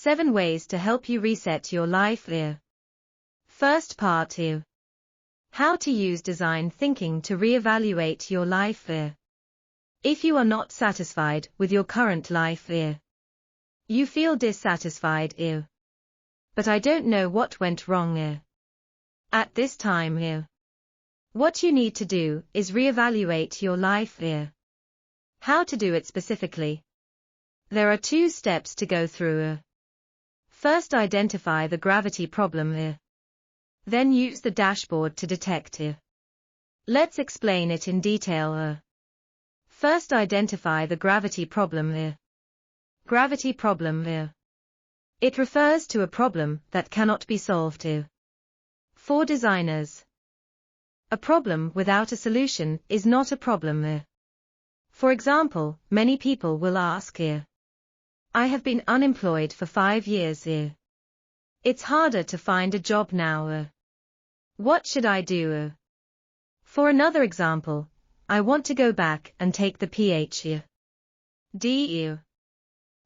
7 ways to help you reset your life. First part. How to use design thinking to reevaluate your life. If you are not satisfied with your current life, you feel dissatisfied, but I don't know what went wrong. At this time, what you need to do is reevaluate your life. How to do it specifically? There are 2 steps to go through. First, identify the gravity problem. Then use the dashboard to detect it. Let's explain it in detail. First, identify the gravity problem. Gravity problem. It refers to a problem that cannot be solved. For designers, a problem without a solution is not a problem. For example, many people will ask, I have been unemployed for 5 years. It's harder to find a job now. What should I do? For another example, I want to go back and take the PhD.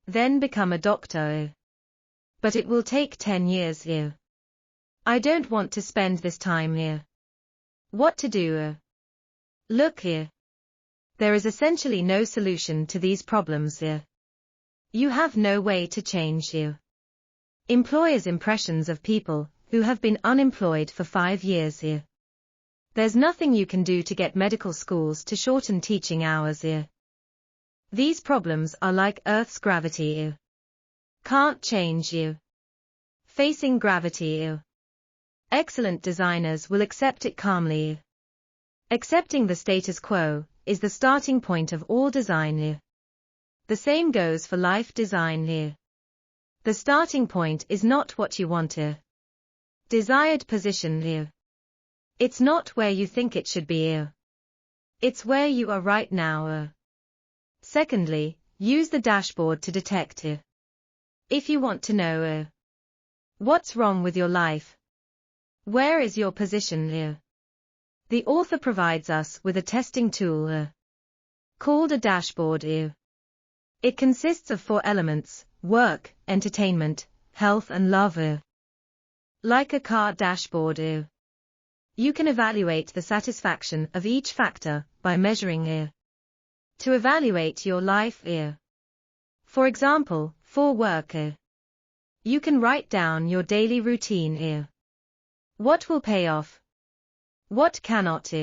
Then become a doctor. But it will take 10 years. I don't want to spend this time here. What to do? Look here. There is essentially no solution to these problems. You have no way to change. Employers' impressions of people who have been unemployed for 5 years. There's nothing you can do to get medical schools to shorten teaching hours. These problems are like Earth's gravity. Can't change. Facing gravity. Excellent designers will accept it calmly. Accepting the status quo is the starting point of all design. The same goes for life design. The starting point is not what you want. Desired position. It's not where you think it should be. It's where you are right now. Secondly, use the dashboard to detect. If you want to know what's wrong with your life, where is your position? The author provides us with a testing tool called a dashboard. It consists of 4 elements: work, entertainment, health and love. Like a car dashboard, you can evaluate the satisfaction of each factor by measuring. To evaluate your life. For example, for work, you can write down your daily routine. What will pay off? What cannot?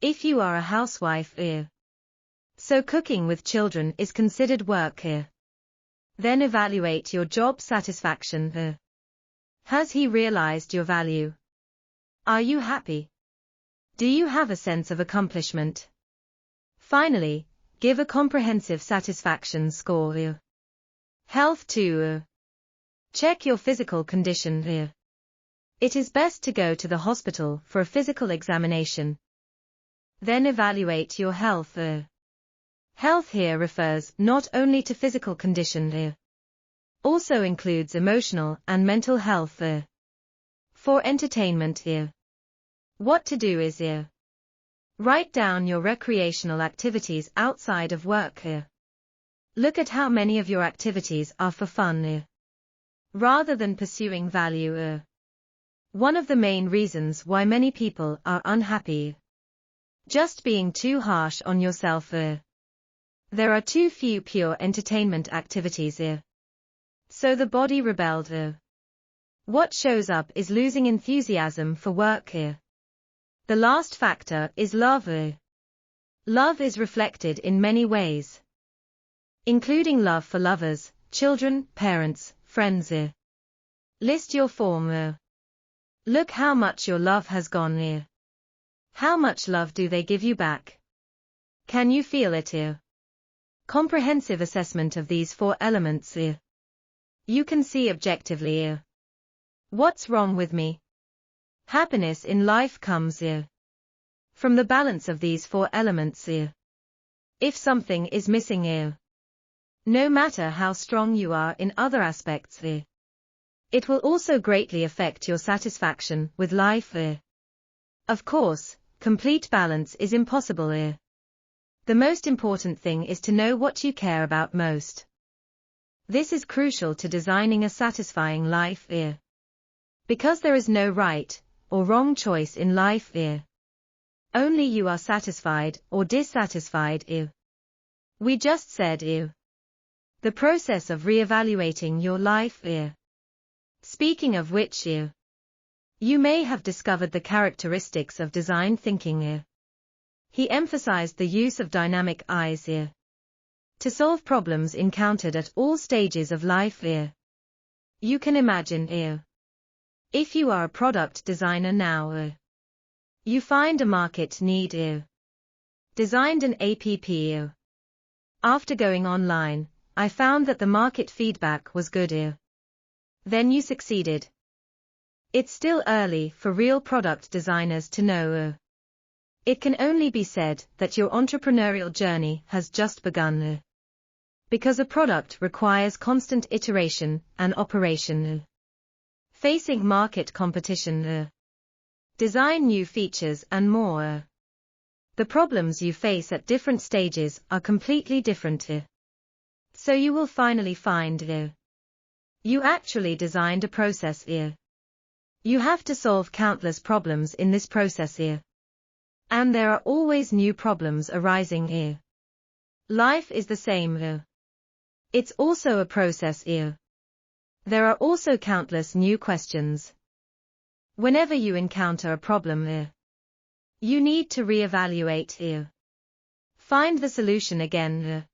If you are a housewife, so cooking with children is considered work. Then evaluate your job satisfaction. Has he realized your value? Are you happy? Do you have a sense of accomplishment? Finally, give a comprehensive satisfaction score. Health 2. Check your physical condition. It is best to go to the hospital for a physical examination. Then evaluate your health. Health here refers not only to physical condition, also includes emotional and mental health. For entertainment, what to do is write down your recreational activities outside of work. Look at how many of your activities are for fun, rather than pursuing value. One of the main reasons why many people are unhappy. Just being too harsh on yourself. There are too few pure entertainment activities. So the body rebelled. What shows up is losing enthusiasm for work. The last factor is love. Love is reflected in many ways, including love for lovers, children, parents, friends. List your form. Look how much your love has gone. How much love do they give you back? Can you feel it? Comprehensive assessment of these 4 elements. You can see objectively. What's wrong with me? Happiness in life comes from the balance of these 4 elements. If something is missing, no matter how strong you are in other aspects, it will also greatly affect your satisfaction with life. Of course, complete balance is impossible. The most important thing is to know what you care about most. This is crucial to designing a satisfying life. Because there is no right or wrong choice in life. Only you are satisfied or dissatisfied. We just said the process of re-evaluating your life. Speaking of which, you may have discovered the characteristics of design thinking. He emphasized the use of dynamic eyes to solve problems encountered at all stages of life. You can imagine if you are a product designer now, you find a market need, designed an app. After going online, I found that the market feedback was good. Then you succeeded. It's still early for real product designers to know. It can only be said that your entrepreneurial journey has just begun. Because a product requires constant iteration and operation. Facing market competition. Design new features and more. The problems you face at different stages are completely different. So you will finally find you actually designed a process. You have to solve countless problems in this process. And there are always new problems arising. Life is the same. It's also a process. There are also countless new questions. Whenever you encounter a problem, you need to re-evaluate. Find the solution again.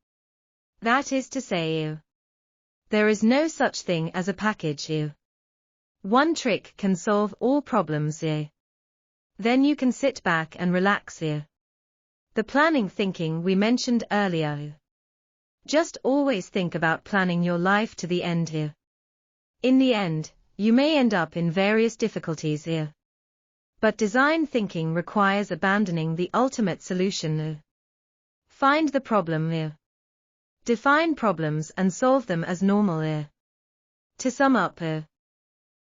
That is to say, there is no such thing as a package. One trick can solve all problems. Then you can sit back and relax. The planning thinking we mentioned earlier. Just always think about planning your life to the end. In the end, you may end up in various difficulties. But design thinking requires abandoning the ultimate solution. Find the problem. Define problems and solve them as normal. To sum up,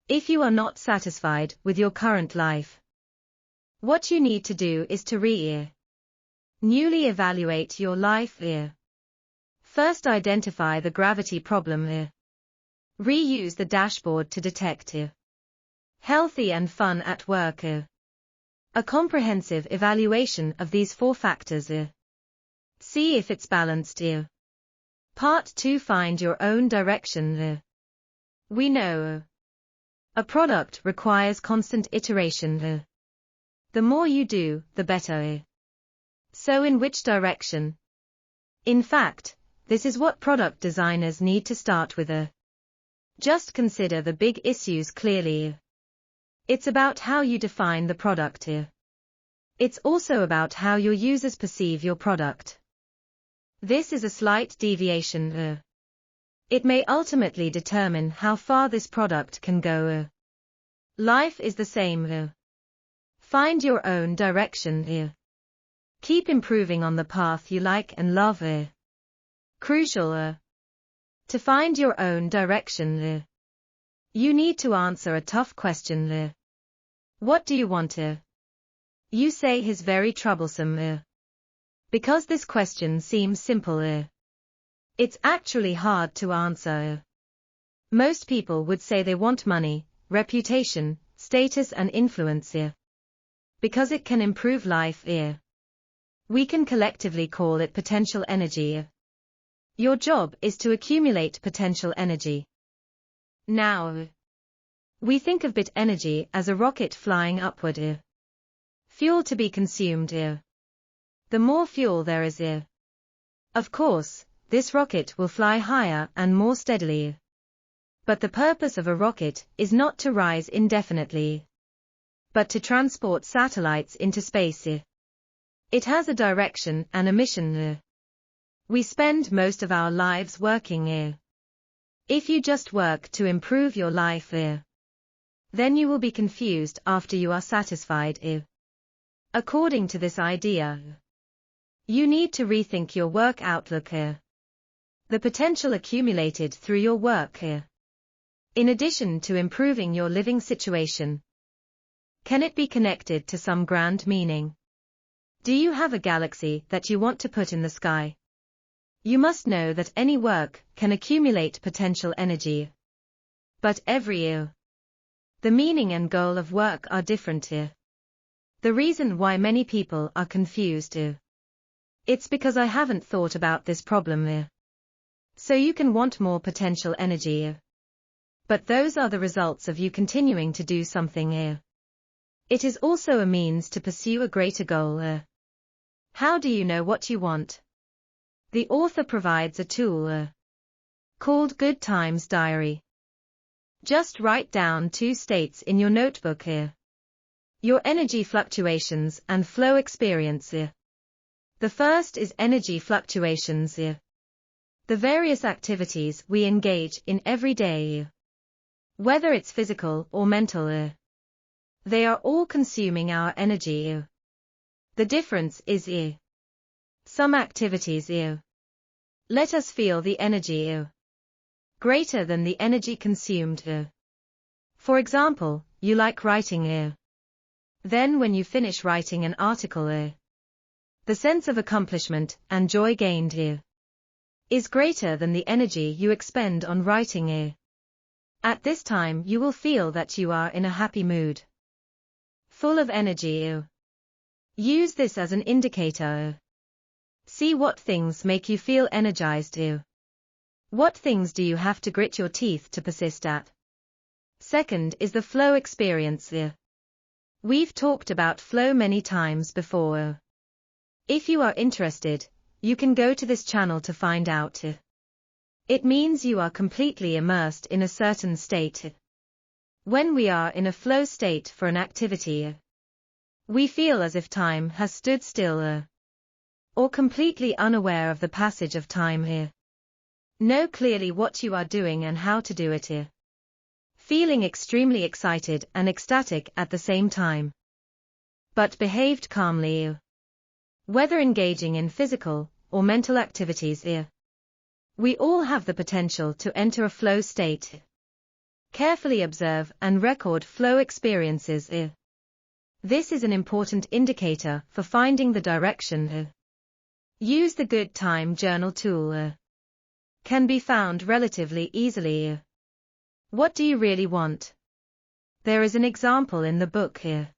if you are not satisfied with your current life, what you need to do is to newly evaluate your life. First, identify the gravity problem. Reuse the dashboard to detect healthy and fun at work. A comprehensive evaluation of these 4 factors. See if it's balanced. Part 2. Find your own direction. We know a product requires constant iteration. The more you do, the better. So in which direction? In fact, this is what product designers need to start with. Just consider the big issues clearly. It's about how you define the product. It's also about how your users perceive your product. This is a slight deviation. It may ultimately determine how far this product can go. Life is the same. Find your own direction. Keep improving on the path you like and love. Crucial. To find your own direction, you need to answer a tough question. What do you want? You say is very troublesome. Because this question seems simple. It's actually hard to answer. Most people would say they want money, reputation, status and influence. Because it can improve life. We can collectively call it potential energy. Your job is to accumulate potential energy. Now, we think of bit energy as a rocket flying upward. Fuel to be consumed. The more fuel there is, of course, this rocket will fly higher and more steadily. But the purpose of a rocket is not to rise indefinitely, but to transport satellites into space. It has a direction and a mission. We spend most of our lives working. If you just work to improve your life, then you will be confused after you are satisfied. According to this idea, you need to rethink your work outlook. The potential accumulated through your work. In addition to improving your living situation, can it be connected to some grand meaning? Do you have a galaxy that you want to put in the sky? You must know that any work can accumulate potential energy. But every year, the meaning and goal of work are different here. The reason why many people are confused here. It's because I haven't thought about this problem here. So you can want more potential energy here. But those are the results of you continuing to do something here. It is also a means to pursue a greater goal here. How do you know what you want? The author provides a tool called Good Times Diary. Just write down 2 states in your notebook here. Your energy fluctuations and flow experience here. The first is energy fluctuations here. The various activities we engage in every day, whether it's physical or mental, they are all consuming our energy. The difference is some activities let us feel the energy greater than the energy consumed. For example, you like writing. Then when you finish writing an article, the sense of accomplishment and joy gained is greater than the energy you expend on writing. At this time you will feel that you are in a happy mood, full of energy. Use this as an indicator. See what things make you feel energized. What things do you have to grit your teeth to persist at? Second is the flow experience. We've talked about flow many times before. If you are interested, you can go to this channel to find out. It means you are completely immersed in a certain state. When we are in a flow state for an activity, we feel as if time has stood still, or completely unaware of the passage of time here. Know clearly what you are doing and how to do it here. Feeling extremely excited and ecstatic at the same time. But behaved calmly. Whether engaging in physical or mental activities here. We all have the potential to enter a flow state. Carefully observe and record flow experiences here. This is an important indicator for finding the direction here. Use the Good Time Journal tool. Can be found relatively easily. What do you really want? There is an example in the book here.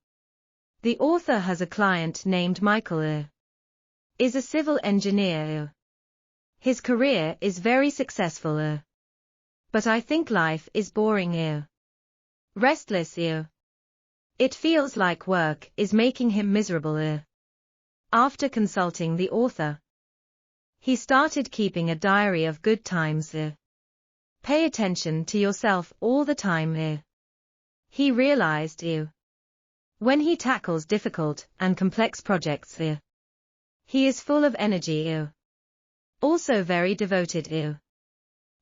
The author has a client named Michael. Is a civil engineer. His career is very successful. But I think life is boring. Restless. It feels like work is making him miserable. After consulting the author, he started keeping a diary of good times. Pay attention to yourself all the time. He realized when he tackles difficult and complex projects, he is full of energy. Also very devoted.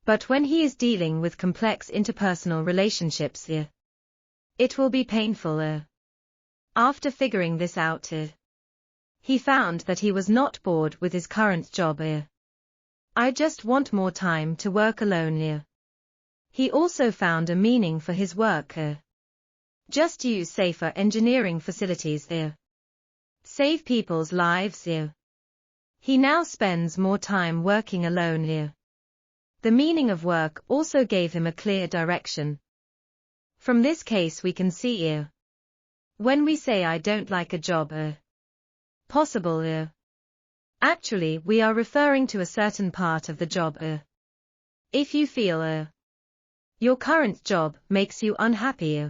But when he is dealing with complex interpersonal relationships, it will be painful. After figuring this out, he found that he was not bored with his current job. I just want more time to work alone. He also found a meaning for his work. Just use safer engineering facilities. Save people's lives. He now spends more time working alone. The meaning of work also gave him a clear direction. From this case we can see when we say I don't like a job, possible. Actually we are referring to a certain part of the job. If you feel your current job makes you unhappy,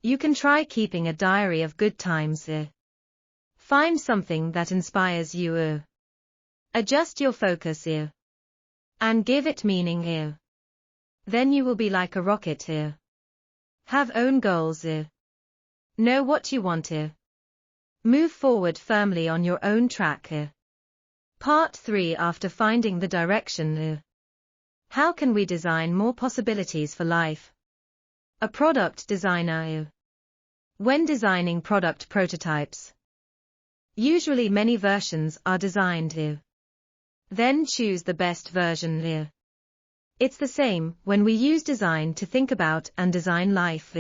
you can try keeping a diary of good times. Find something that inspires you. Adjust your focus and give it meaning. Then you will be like a rocket. Have own goals. Know what you want. Move forward firmly on your own track. Part 3. After finding the direction, how can we design more possibilities for life? A product designer. When designing product prototypes, usually many versions are designed. Then choose the best version. It's the same when we use design to think about and design life.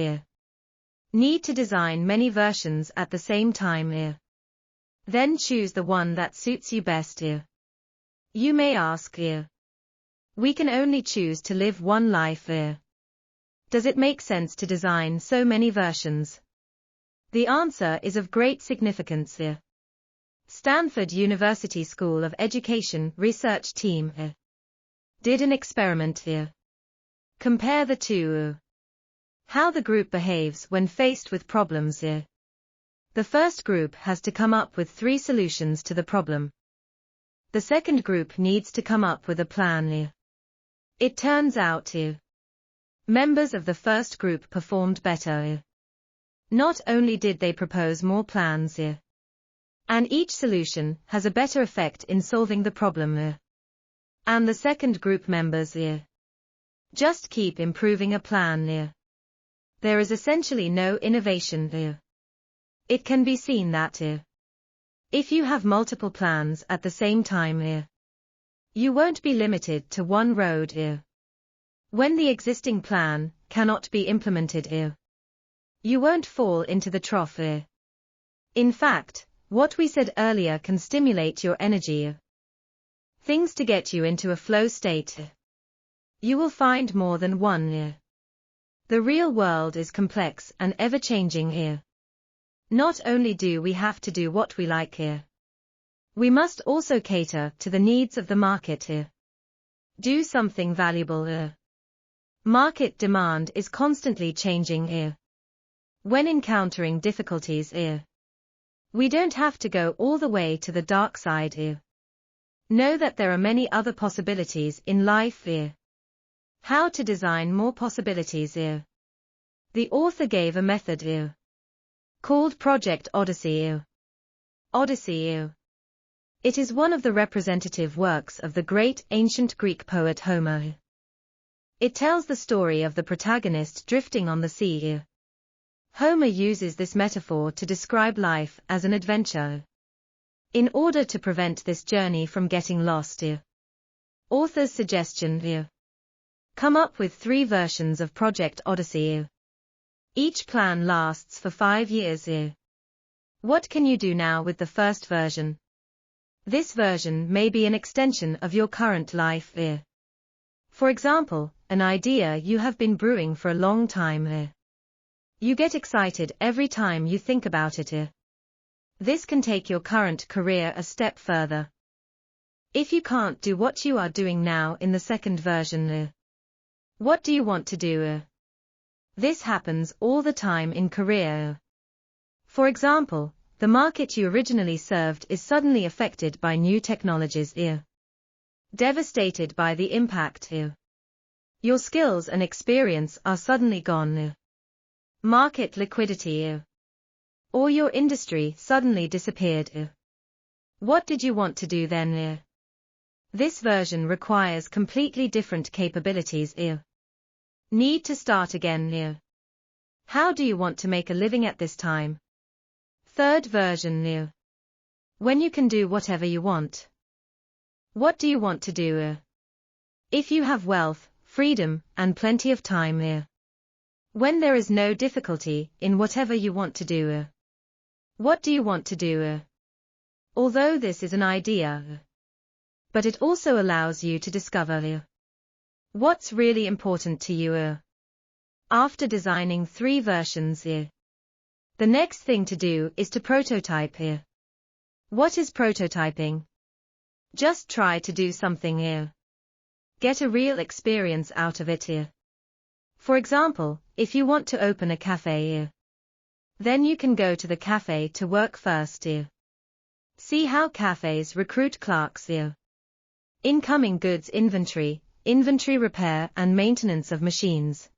Need to design many versions at the same time. Then choose the one that suits you best. You may ask, we can only choose to live one life. Does it make sense to design so many versions? The answer is of great significance. Stanford University School of Education research team did an experiment. Compare the two. How the group behaves when faced with problems. The first group has to come up with 3 solutions to the problem. The second group needs to come up with a plan. It turns out members of the first group performed better. Not only did they propose more plans, and each solution has a better effect in solving the problem, and the second group members just keep improving a plan. There is essentially no innovation. It can be seen that if you have multiple plans at the same time, you won't be limited to one road. When the existing plan cannot be implemented, you won't fall into the trough. In fact, what we said earlier can stimulate your energy. Things to get you into a flow state. You will find more than one. The real world is complex and ever-changing. Not only do we have to do what we like, we must also cater to the needs of the market. Do something valuable. Market demand is constantly changing. When encountering difficulties, we don't have to go all the way to the dark side. Know that there are many other possibilities in life. How to design more possibilities. The author gave a method called Project Odyssey. Odyssey. It is one of the representative works of the great ancient Greek poet Homer. It tells the story of the protagonist drifting on the sea. Homer uses this metaphor to describe life as an adventure. In order to prevent this journey from getting lost, author's suggestion: come up with 3 versions of Project Odyssey. Each plan lasts for 5 years. What can you do now with the first version? This version may be an extension of your current life. For example, an idea you have been brewing for a long time. You get excited every time you think about it. This can take your current career a step further. If you can't do what you are doing now in the second version, what do you want to do? This happens all the time in career. For example, the market you originally served is suddenly affected by new technologies. Devastated by the impact. Your skills and experience are suddenly gone. Market liquidity. Or your industry suddenly disappeared. What did you want to do then? This version requires completely different capabilities. Need to start again. How do you want to make a living at this time? Third version. When you can do whatever you want. What do you want to do? If you have wealth, freedom, and plenty of time. When there is no difficulty in whatever you want to do. What do you want to do? Although this is an idea, but it also allows you to discover what's really important to you. After designing 3 versions, the next thing to do is to prototype. What is prototyping? Just try to do something. Get a real experience out of it. For example, if you want to open a cafe, then you can go to the cafe to work first. See how cafes recruit clerks. Incoming goods inventory, inventory repair and maintenance of machines.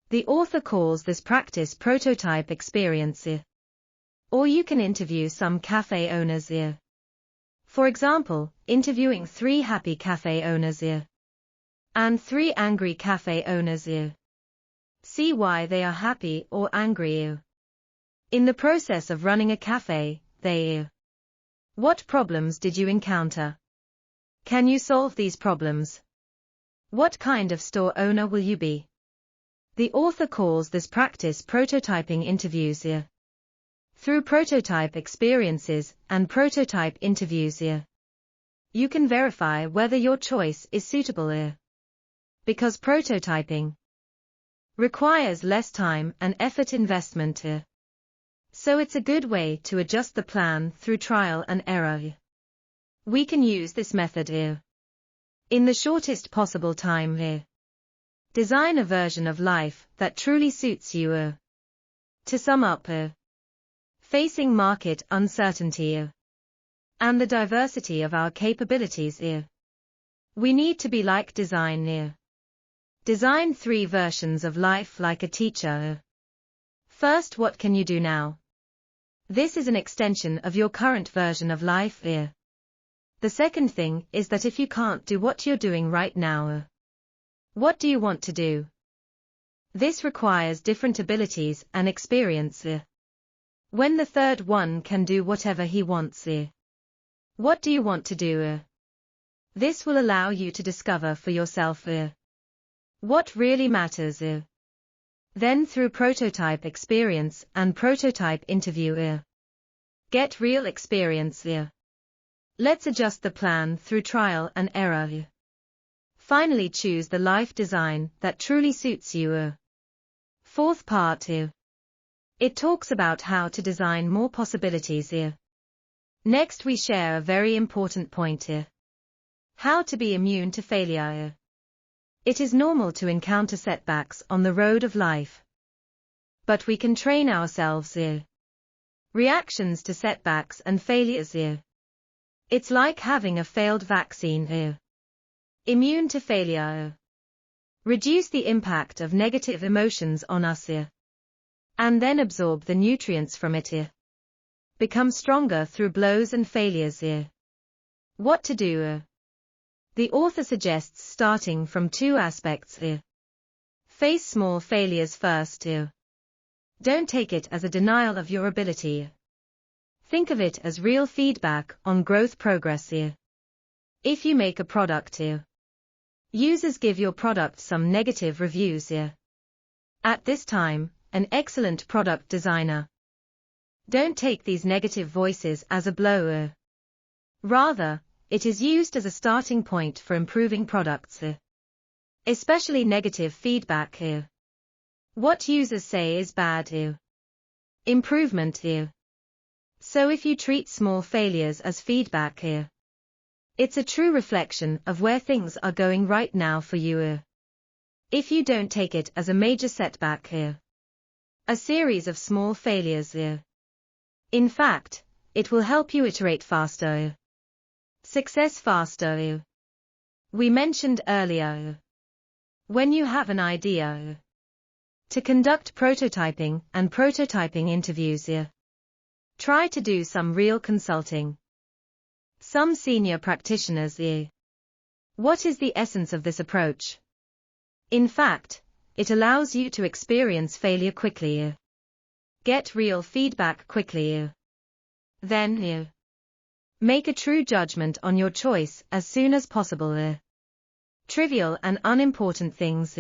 The author calls this practice prototype experience. Or you can interview some cafe owners. For example, interviewing 3 happy cafe owners and 3 angry cafe owners. See why they are happy or angry. In the process of running a cafe, what problems did you encounter? Can you solve these problems? What kind of store owner will you be? The author calls this practice prototyping interviews. Through prototype experiences and prototype interviews, You can verify whether your choice is suitable. Because prototyping requires less time and effort investment. So it's a good way to adjust the plan through trial and error. We can use this method in the shortest possible time. Design a version of life that truly suits you. To sum up, facing market uncertainty and the diversity of our capabilities, we need to be like design. Design 3 versions of life like a teacher. First, what can you do now? This is an extension of your current version of life. The second thing is that if you can't do what you're doing right now, what do you want to do? This requires different abilities and experience. When the third one can do whatever he wants, what do you want to do? This will allow you to discover for yourself what really matters. Then through prototype experience and prototype interview, get real experience. Let's adjust the plan through trial and error. Finally, choose the life design that truly suits you. Fourth part. It talks about how to design more possibilities. Next, we share a very important point. How to be immune to failure. It is normal to encounter setbacks on the road of life. But we can train ourselves. Reactions to setbacks and failures. It's like having a failed vaccine. Immune to failure. Reduce the impact of negative emotions on us. And then absorb the nutrients from it. Become stronger through blows and failures. What to do? The author suggests starting from 2 aspects. Face small failures first. Don't take it as a denial of your ability. Think of it as real feedback on growth progress. If you make a product, users give your product some negative reviews. At this time, an excellent product designer. Don't take these negative voices as a blow. Rather, it is used as a starting point for improving products. Especially negative feedback. What users say is bad. Improvement. So if you treat small failures as feedback, it's a true reflection of where things are going right now for you. If you don't take it as a major setback, a series of small failures. In fact, it will help you iterate faster. Success faster. We mentioned earlier, when you have an idea, to conduct prototyping and prototyping interviews. Try to do some real consulting. Some senior practitioners. What is the essence of this approach? In fact, it allows you to experience failure quickly. Get real feedback quickly. Then, make a true judgment on your choice as soon as possible. Trivial and unimportant things.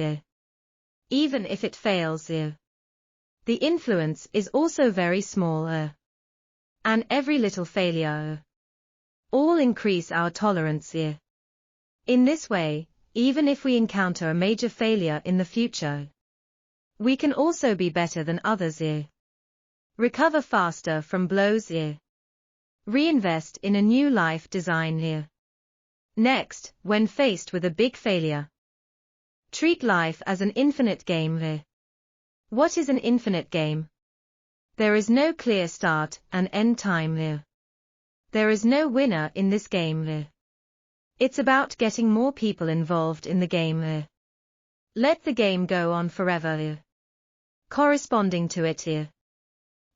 Even if it fails. The influence is also very small. And every little failure. All increase our tolerance. In this way, even if we encounter a major failure in the future, we can also be better than others. Recover faster from blows. Reinvest in a new life design. Next, when faced with a big failure, treat life as an infinite game. What is an infinite game? There is no clear start and end time. There is no winner in this game. It's about getting more people involved in the game. Let the game go on forever. Corresponding to it.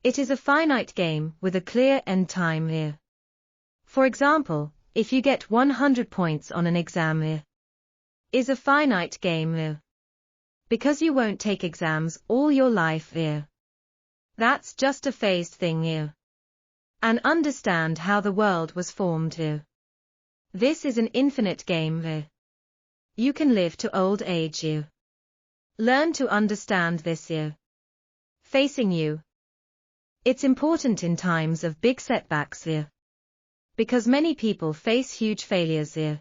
It is a finite game with a clear end time. For example, if you get 100 points on an exam, is a finite game. Because you won't take exams all your life. That's just a phased thing. And understand how the world was formed. This is an infinite game. You can live to old age. Learn to understand this. Facing you. It's important in times of big setbacks. Because many people face huge failures here.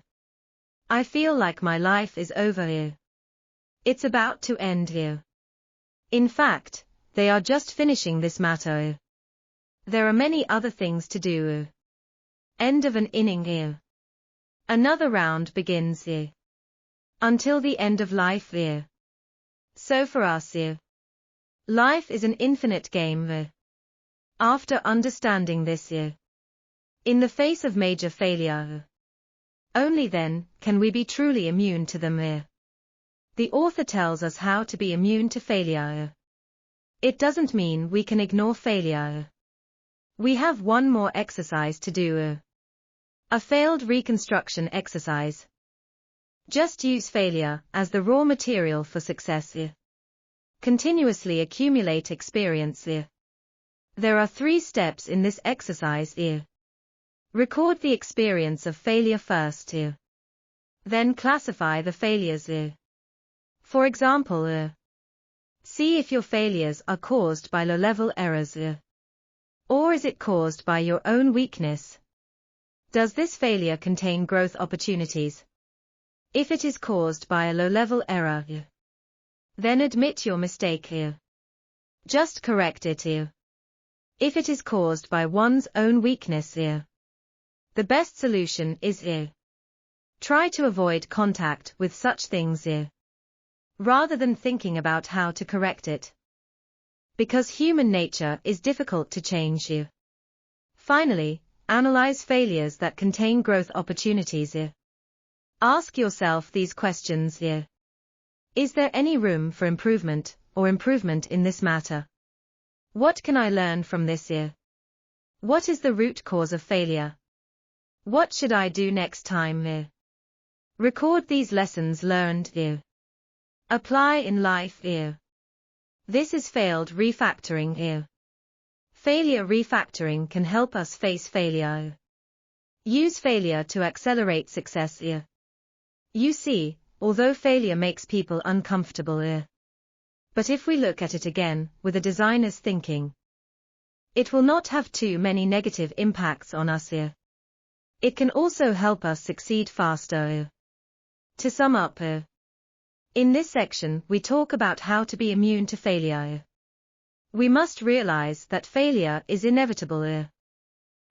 I feel like my life is over here. It's about to end here. In fact, they are just finishing this matter. There are many other things to do. End of an inning here. Another round begins here. Until the end of life here. So for us here. Life is an infinite game here. After understanding this here. In the face of major failure. Only then can we be truly immune to them here. The author tells us how to be immune to failure. It doesn't mean we can ignore failure. We have one more exercise to do. A failed reconstruction exercise. Just use failure as the raw material for success. Continuously accumulate experience. There are 3 steps in this exercise. Record the experience of failure first. Then classify the failures. For example, see if your failures are caused by low-level errors. Or is it caused by your own weakness? Does this failure contain growth opportunities? If it is caused by a low-level error, then admit your mistake here. Just correct it here. If it is caused by one's own weakness here, the best solution is here. Try to avoid contact with such things here, rather than thinking about how to correct it. Because human nature is difficult to change here. Finally, analyze failures that contain growth opportunities here. Ask yourself these questions here. Is there any room for improvement or improvement in this matter? What can I learn from this here? What is the root cause of failure? What should I do next time here? Record these lessons learned here. Apply in life here. This is failed refactoring here. Failure refactoring can help us face failure. Use failure to accelerate success here. You see, although failure makes people uncomfortable here, but if we look at it again with a designer's thinking, it will not have too many negative impacts on us here. It can also help us succeed faster. To sum up, in this section we talk about how to be immune to failure. We must realize that failure is inevitable.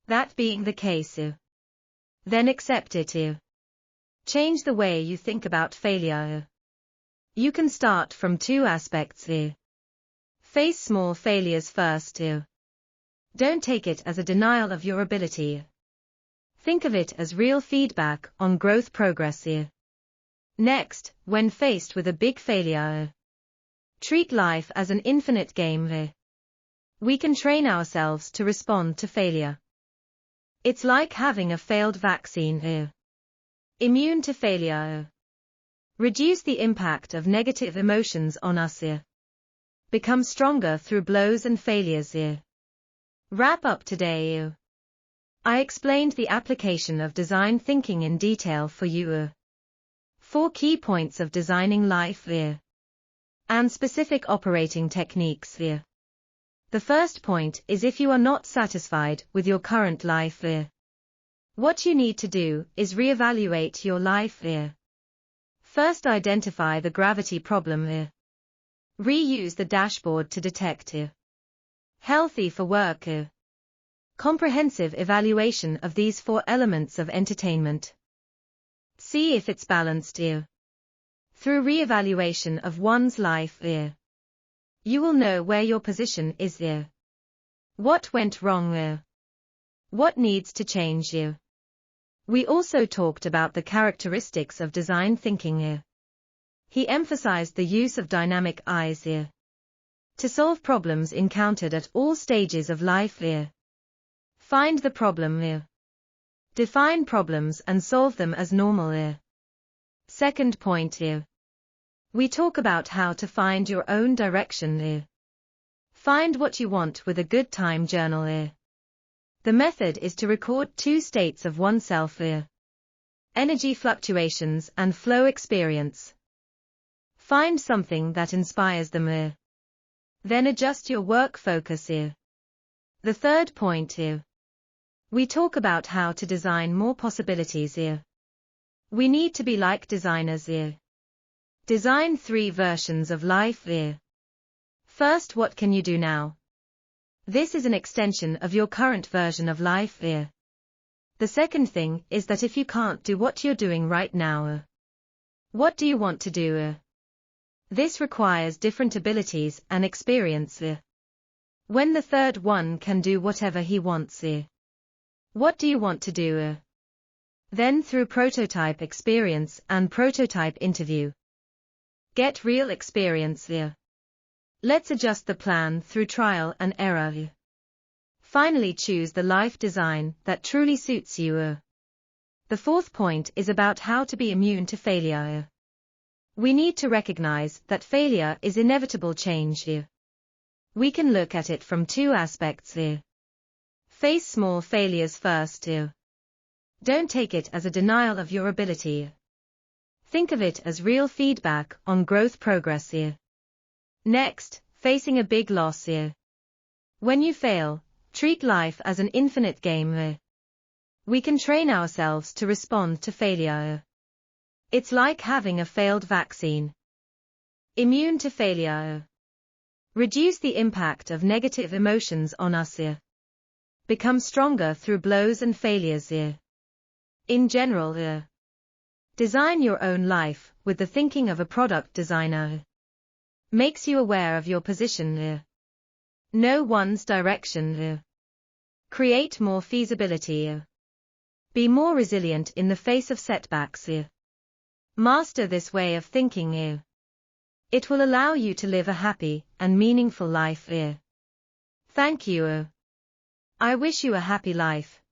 That being the case, then accept it. Change the way you think about failure. You can start from 2 aspects here. Face small failures first. Don't take it as a denial of your ability. Think of it as real feedback on growth progress here. Next, when faced with a big failure, treat life as an infinite game here. We can train ourselves to respond to failure. It's like having a failed vaccine here. Immune to failure. Reduce the impact of negative emotions on us here. Become stronger through blows and failures here. Wrap up today. I explained the application of design thinking in detail for you. 4 key points of designing life here. And specific operating techniques here. The first point is if you are not satisfied with your current life here. What you need to do is reevaluate your life here. First, identify the gravity problem here. Reuse the dashboard to detect here. Healthy for work here. Comprehensive evaluation of these 4 elements of entertainment. See if it's balanced here. Through re-evaluation of one's life here, you will know where your position is here. What went wrong here? What needs to change here? We also talked about the characteristics of design thinking here. He emphasized the use of dynamic eyes here. To solve problems encountered at all stages of life here. Find the problem here. Define problems and solve them as normal here. Second point here. We talk about how to find your own direction here. Find what you want with a good time journal here. The method is to record 2 states of oneself here. Energy fluctuations and flow experience. Find something that inspires them here. Then adjust your work focus here. The third point here. We talk about how to design more possibilities here. We need to be like designers here. Design 3 versions of life here. First, what can you do now? This is an extension of your current version of life here. The second thing is that if you can't do what you're doing right now, what do you want to do? This requires different abilities and experience. When the third one can do whatever he wants, what do you want to do? Then through prototype experience and prototype interview, get real experience. Let's adjust the plan through trial and error. Finally, choose the life design that truly suits you. The fourth point is about how to be immune to failure. We need to recognize that failure is inevitable change. We can look at it from 2 aspects. Face small failures first. Don't take it as a denial of your ability. Think of it as real feedback on growth progress. Next, facing a big loss. When you fail, treat life as an infinite game. We can train ourselves to respond to failure. It's like having a failed vaccine. Immune to failure. Reduce the impact of negative emotions on us. Become stronger through blows and failures. In general, design your own life with the thinking of a product designer. Makes you aware of your position. Know one's direction. Create more feasibility. Be more resilient in the face of setbacks. Master this way of thinking. It will allow you to live a happy and meaningful life. Thank you. I wish you a happy life.